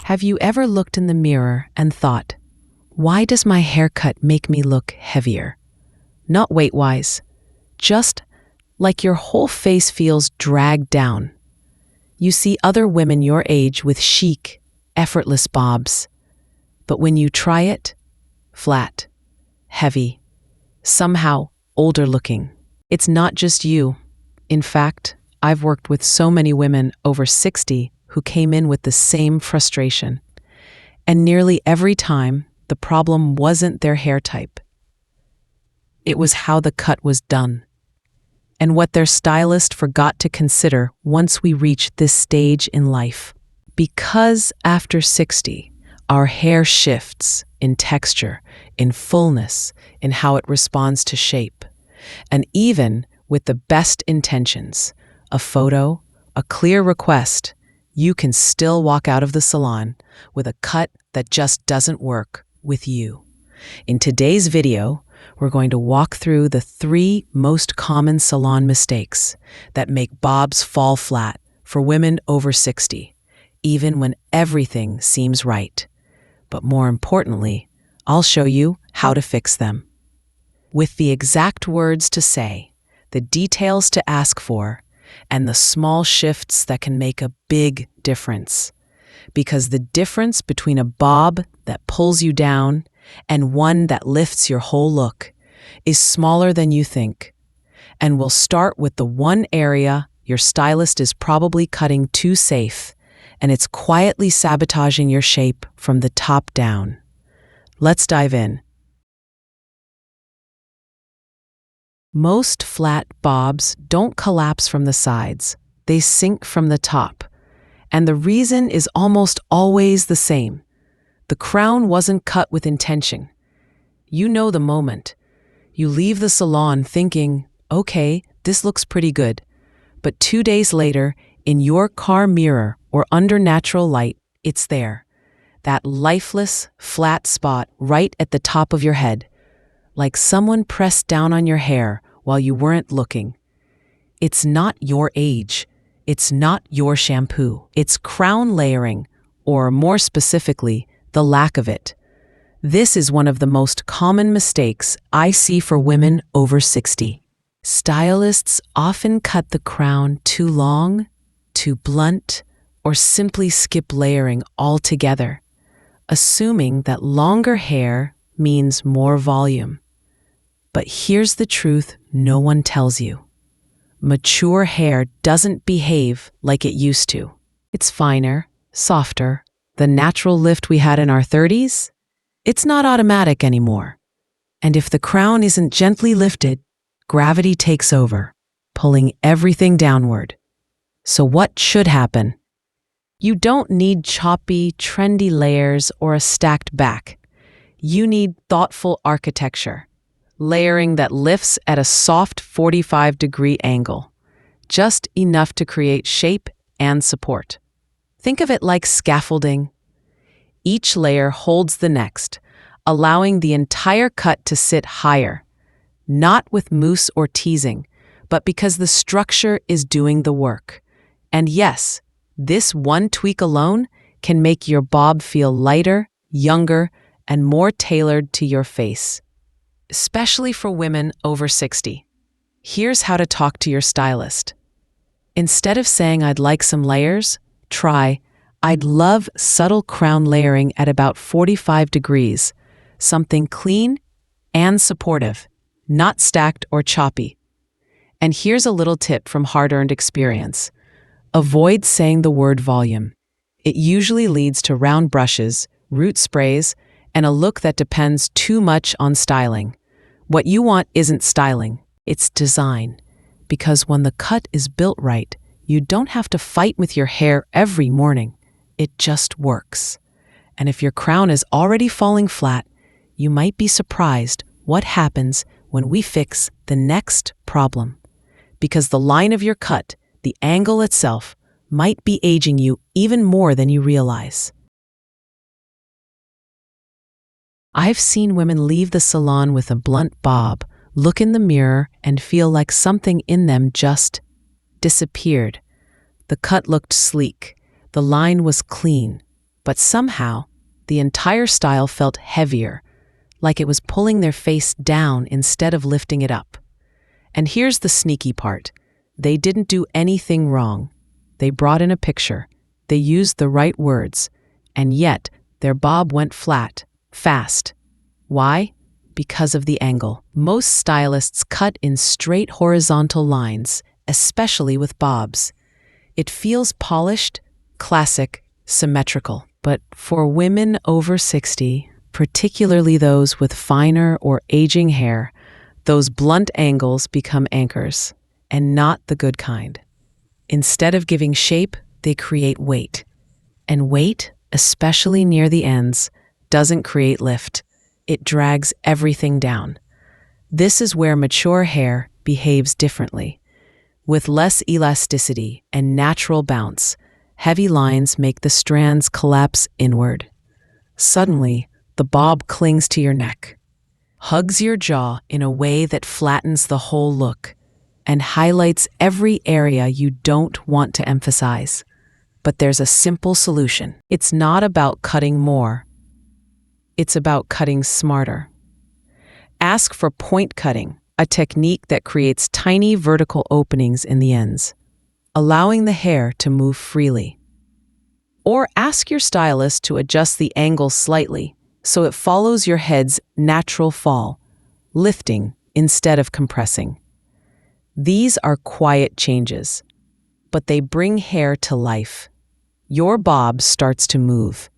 Have you ever looked in the mirror and thought, why does my haircut make me look heavier? Not weight-wise, just like your whole face feels dragged down. You see other women your age with chic, effortless bobs, but when you try it, flat, heavy, somehow older looking. It's not just you. In fact, I've worked with so many women over 60 who came in with the same frustration. And nearly every time, the problem wasn't their hair type. It was how the cut was done, and what their stylist forgot to consider once we reach this stage in life. Because after 60, our hair shifts in texture, in fullness, in how it responds to shape. And even with the best intentions, a photo, a clear request, you can still walk out of the salon with a cut that just doesn't work with you. In today's video, we're going to walk through the 3 most common salon mistakes that make bobs fall flat for women over 60, even when everything seems right. But more importantly, I'll show you how to fix them. With the exact words to say, the details to ask for, and the small shifts that can make a big difference. Because the difference between a bob that pulls you down and one that lifts your whole look is smaller than you think. And we'll start with the one area your stylist is probably cutting too safe, and it's quietly sabotaging your shape from the top down. Let's dive in. Most flat bobs don't collapse from the sides, they sink from the top. And the reason is almost always the same. The crown wasn't cut with intention. You know the moment. You leave the salon thinking, okay, this looks pretty good. But 2 days later, in your car mirror or under natural light, it's there. That lifeless, flat spot right at the top of your head. Like someone pressed down on your hair while you weren't looking. It's not your age. It's not your shampoo. It's crown layering, or more specifically, the lack of it. This is one of the most common mistakes I see for women over 60. Stylists often cut the crown too long, too blunt, or simply skip layering altogether, assuming that longer hair means more volume. But here's the truth no one tells you. Mature hair doesn't behave like it used to. It's finer, softer. The natural lift we had in our 30s? It's not automatic anymore. And if the crown isn't gently lifted, gravity takes over, pulling everything downward. So what should happen? You don't need choppy, trendy layers or a stacked back. You need thoughtful architecture. Layering that lifts at a soft 45-degree angle, just enough to create shape and support. Think of it like scaffolding. Each layer holds the next, allowing the entire cut to sit higher, not with mousse or teasing, but because the structure is doing the work. And yes, this one tweak alone can make your bob feel lighter, younger, and more tailored to your face. Especially for women over 60. Here's how to talk to your stylist. Instead of saying I'd like some layers, try I'd love subtle crown layering at about 45 degrees, something clean and supportive, not stacked or choppy. And here's a little tip from hard-earned experience. Avoid saying the word volume. It usually leads to round brushes, root sprays, and a look that depends too much on styling. What you want isn't styling, it's design. Because when the cut is built right, you don't have to fight with your hair every morning. It just works. And if your crown is already falling flat, you might be surprised what happens when we fix the next problem. Because the line of your cut, the angle itself, might be aging you even more than you realize. I've seen women leave the salon with a blunt bob, look in the mirror, and feel like something in them just disappeared. The cut looked sleek. The line was clean. But somehow, the entire style felt heavier, like it was pulling their face down instead of lifting it up. And here's the sneaky part. They didn't do anything wrong. They brought in a picture. They used the right words. And yet, their bob went flat, fast. Why? Because of the angle. Most stylists cut in straight horizontal lines, especially with bobs. It feels polished, classic, symmetrical. But for women over 60, particularly those with finer or aging hair, those blunt angles become anchors, and not the good kind. Instead of giving shape, they create weight. And weight, especially near the ends, doesn't create lift. It drags everything down. This is where mature hair behaves differently. With less elasticity and natural bounce, heavy lines make the strands collapse inward. Suddenly, the bob clings to your neck, hugs your jaw in a way that flattens the whole look, and highlights every area you don't want to emphasize. But there's a simple solution. It's not about cutting more. It's about cutting smarter. Ask for point cutting, a technique that creates tiny vertical openings in the ends, allowing the hair to move freely. Or ask your stylist to adjust the angle slightly so it follows your head's natural fall, lifting instead of compressing. These are quiet changes, but they bring hair to life. Your bob starts to move.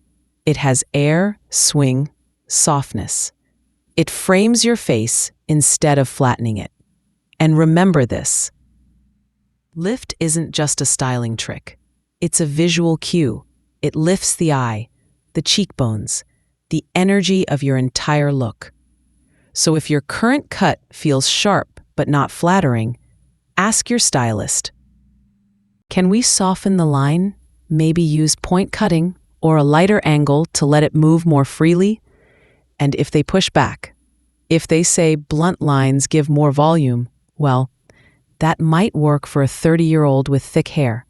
It has air, swing, softness. It frames your face instead of flattening it. And remember this. Lift isn't just a styling trick. It's a visual cue. It lifts the eye, the cheekbones, the energy of your entire look. So if your current cut feels sharp but not flattering, ask your stylist. Can we soften the line? Maybe use point cutting or a lighter angle to let it move more freely? And if they push back, if they say blunt lines give more volume, well, that might work for a 30-year-old with thick hair.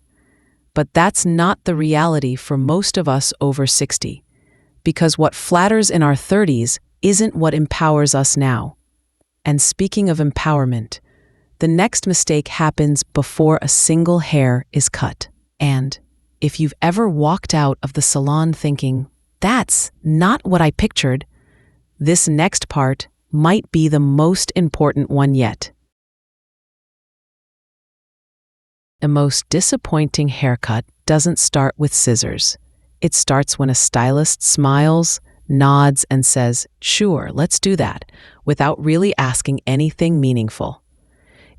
But that's not the reality for most of us over 60, because what flatters in our 30s isn't what empowers us now. And speaking of empowerment, the next mistake happens before a single hair is cut. And if you've ever walked out of the salon thinking, that's not what I pictured, this next part might be the most important one yet. The most disappointing haircut doesn't start with scissors. It starts when a stylist smiles, nods, and says, "Sure, let's do that," without really asking anything meaningful.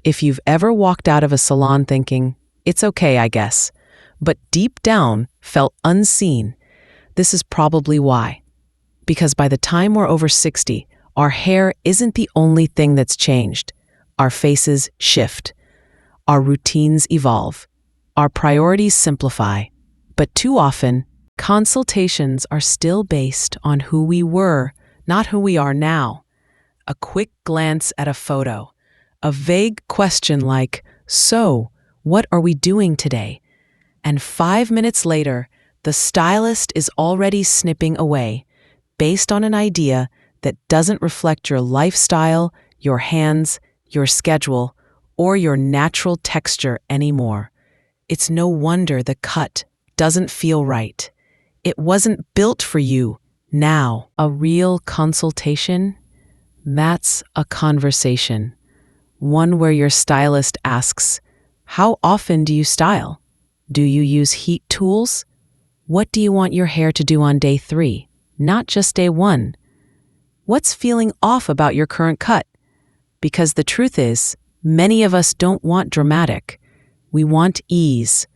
If you've ever walked out of a salon thinking, "It's okay, I guess," but deep down felt unseen, this is probably why. Because by the time we're over 60, our hair isn't the only thing that's changed. Our faces shift. Our routines evolve. Our priorities simplify. But too often, consultations are still based on who we were, not who we are now. A quick glance at a photo, a vague question like, "So, what are we doing today?" And 5 minutes later, the stylist is already snipping away, based on an idea that doesn't reflect your lifestyle, your hands, your schedule, or your natural texture anymore. It's no wonder the cut doesn't feel right. It wasn't built for you. Now, a real consultation? That's a conversation. One where your stylist asks, "How often do you style? Do you use heat tools? What do you want your hair to do on day 3, not just day 1? What's feeling off about your current cut?" Because the truth is, many of us don't want dramatic. We want ease.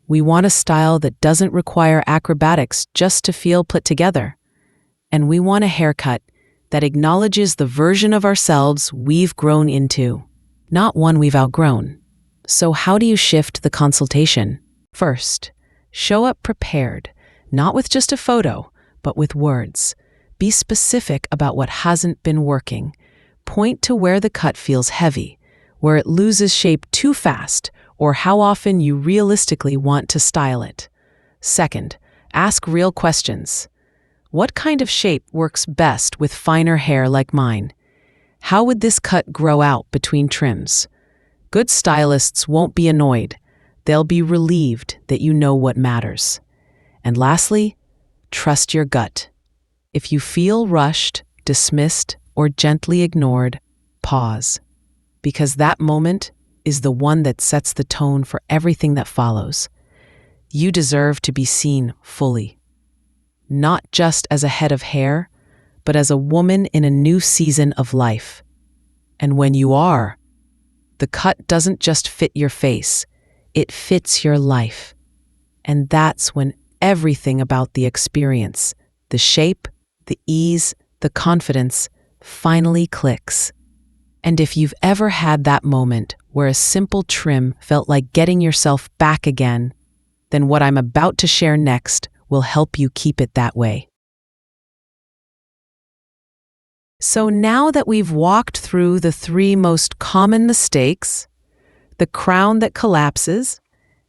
We want a style that doesn't require acrobatics just to feel put together. And we want a haircut that acknowledges the version of ourselves we've grown into, not one we've outgrown. So how do you shift the consultation? First, show up prepared, not with just a photo, but with words. Be specific about what hasn't been working. Point to where the cut feels heavy, where it loses shape too fast, or how often you realistically want to style it. Second, Ask real questions. What kind of shape works best with finer hair like mine? How would this cut grow out between trims? Good stylists won't be annoyed. They'll be relieved that you know what matters. And lastly, trust your gut. If you feel rushed, dismissed, or gently ignored, pause. Because that moment is the one that sets the tone for everything that follows. You deserve to be seen fully. Not just as a head of hair, but as a woman in a new season of life. And when you are, the cut doesn't just fit your face, it fits your life. And that's when everything about the experience, the shape, the ease, the confidence, finally clicks. And if you've ever had that moment where a simple trim felt like getting yourself back again, then what I'm about to share next will help you keep it that way. So now that we've walked through the 3 most common mistakes, the crown that collapses,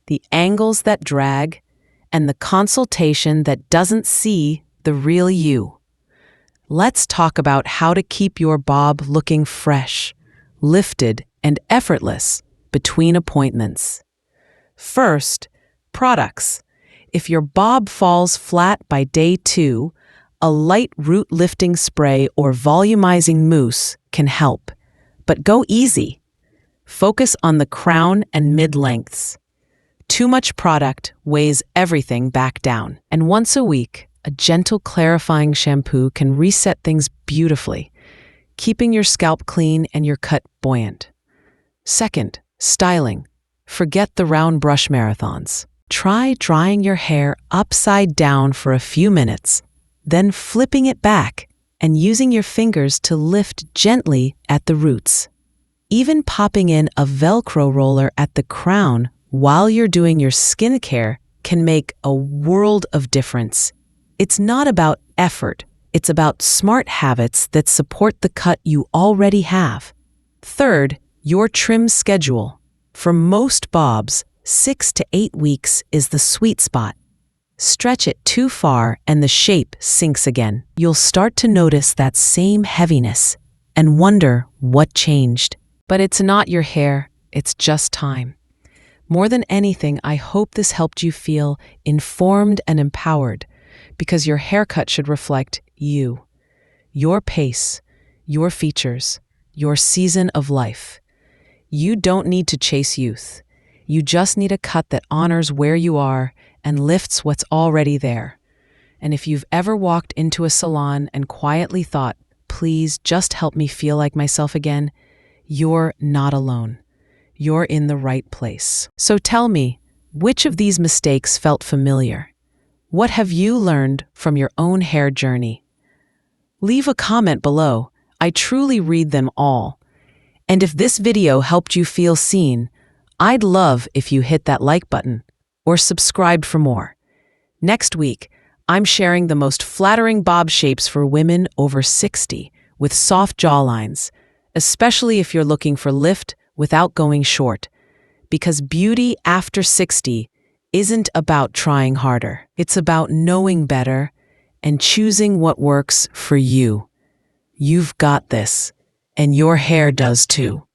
the angles that drag, and the consultation that doesn't see the real you, let's talk about how to keep your bob looking fresh, lifted, and effortless between appointments. First, products. If your bob falls flat by day 2, a light root lifting spray or volumizing mousse can help. But go easy. Focus on the crown and mid-lengths. Too much product weighs everything back down. And once a week, a gentle clarifying shampoo can reset things beautifully, keeping your scalp clean and your cut buoyant. Second, styling. Forget the round brush marathons. Try drying your hair upside down for a few minutes, then flipping it back and using your fingers to lift gently at the roots. Even popping in a Velcro roller at the crown while you're doing your skincare can make a world of difference. It's not about effort, it's about smart habits that support the cut you already have. Third, your trim schedule. For most bobs, 6 to 8 weeks is the sweet spot. Stretch it too far and the shape sinks again. You'll start to notice that same heaviness and wonder what changed. But it's not your hair, it's just time. More than anything, I hope this helped you feel informed and empowered, because your haircut should reflect you, your pace, your features, your season of life. You don't need to chase youth. You just need a cut that honors where you are and lifts what's already there. And if you've ever walked into a salon and quietly thought, please just help me feel like myself again, you're not alone. You're in the right place. So tell me, which of these mistakes felt familiar? What have you learned from your own hair journey? Leave a comment below. I truly read them all. And if this video helped you feel seen, I'd love if you hit that like button or subscribed for more. Next week, I'm sharing the most flattering bob shapes for women over 60 with soft jawlines, especially if you're looking for lift without going short. Because beauty after 60 isn't about trying harder. It's about knowing better and choosing what works for you. You've got this, and your hair does too.